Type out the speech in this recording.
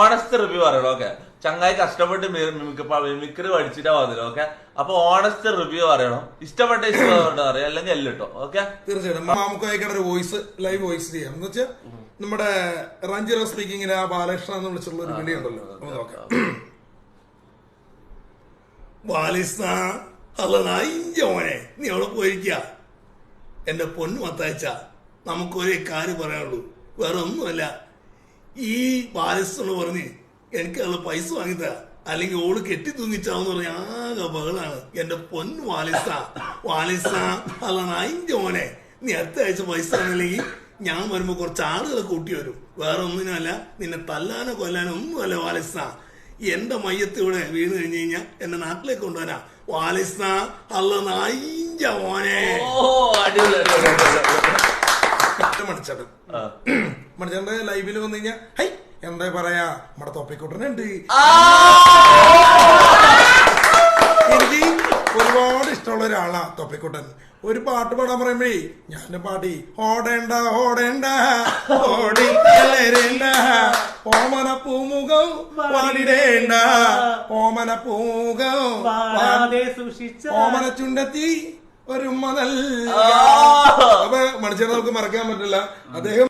Honest review പറയണം. Okay, ചങ്ങായി കഷ്ടപ്പെട്ട് മിമിക്രി പഠിച്ചിട്ടാ വന്നില്ല. ഓക്കെ, അപ്പൊ ഓണസ്റ്റ് റിവ്യൂ പറയണം. ഇഷ്ടപ്പെട്ട പറയാം, അല്ലെങ്കിൽ എല്ലിട്ടോ. ഓക്കെ, തീർച്ചയായിട്ടും മാമുക്കായിക്കടെ ഒരു വോയിസ് ലൈവ് വോയിസ് ചെയ്യാം എന്ന് വെച്ചാൽ നമ്മുടെ റഞ്ചിറ സ്പീക്കിങ്ങിന് ആ ബാലകൃഷ്ണ എന്ന് വിളിച്ചിട്ടുള്ള ഒരു വിളി ഉണ്ടല്ലോ, നോക്കാം. ബാലിസ്ന അല്ല നായിഞ്ചോനെ, നീ അവിടെ പോയിരിക്ക. എന്റെ പൊന്നു മത്തയച്ച, നമുക്കൊരേ കാര്യം പറയാനുള്ളൂ, വേറെ ഒന്നുമല്ല. ഈ ബാലിസ്ന്ന് പറഞ്ഞ് എനിക്ക് അത് പൈസ വാങ്ങിത്ത, അല്ലെങ്കിൽ ഓള് കെട്ടി തൂങ്ങിച്ചാവെന്ന് പറഞ്ഞ ആകെ ബഹളാണ്. എന്റെ പൊന്നു വാലിസ അല്ല നായിഞ്ചോനെ, നീ അടുത്ത ആഴ്ച പൈസ ആണെങ്കിൽ ഞാൻ വരുമ്പോ കുറച്ച് ആളുകളെ കൂട്ടി വരും. വേറെ ഒന്നിനല്ല, നിന്നെ തല്ലാനോ കൊല്ലാനോ ഒന്നുമല്ല വാലിസ. എന്റെ മയ്യത്ത് ഇവിടെ വീണ് കഴിഞ്ഞു കഴിഞ്ഞാൽ എന്റെ നാട്ടിലേക്ക് കൊണ്ടുവരാ. വാലിസ അല്ല നായിഞ്ച മോനെ. മണിച്ചേട്ടൻ മണിച്ചേട്ടന്റെ ലൈവിൽ വന്നു കഴിഞ്ഞാ ഹൈ എന്താ പറയാ, നമ്മുടെ തൊപ്പിക്കുട്ടനുണ്ട്. എനിക്ക് ഒരുപാട് ഇഷ്ടമുള്ള ഒരാളാ തൊപ്പിക്കുട്ടൻ. ഒരു പാട്ട് പാടാൻ പറയുമ്പഴേ ഞാൻ പാടി ഓടേണ്ട ഓടേണ്ട ഓടിക്കലരേണ്ട ഓമന പൂമുഖം വാടിടേണ്ട ഓമന പൂമുഖം ഓമന ചുണ്ടത്തി ഒരു മണൽ. അപ്പൊ മണിച്ചേട്ടൻ നമുക്ക് മറക്കാൻ പറ്റില്ല. അദ്ദേഹം